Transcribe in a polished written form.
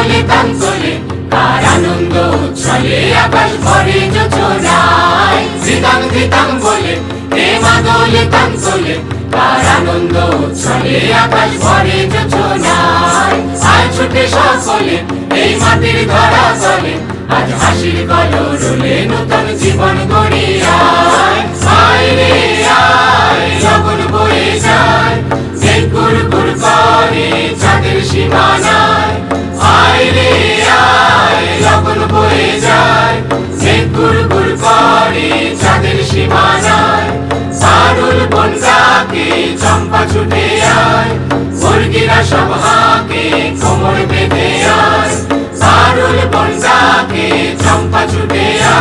দোলে তান তোলে কার আনন্দ উচ্ছলে আকাশ ভরে যোছনায় ধিতাং ধিতাং বলে হে মা দোলে তান তোলে কার আনন্দ উচ্ছলে আকাশ ভরে যোছনায় আয় ছুটে সকলে এই মাটির ধরা তলে আজ হাসির কলরলে নতুন জীবন গড়ে আয় আয় রে আয় লগন বয়ে যায় মেঘ গুড়গুড় করে চাঁদের সীমানায় আয় রে আয় লগন বয়ে যায় মেঘ গুড়গুড় করে চাঁদের সীমানায় সারুল বন ডাকে চম্পা ছুটে আয় মুরগিরা সব হাঁকে কোমর বেঁধে আয় সারুল বন ডাকে চম্পা ছুটে আয়।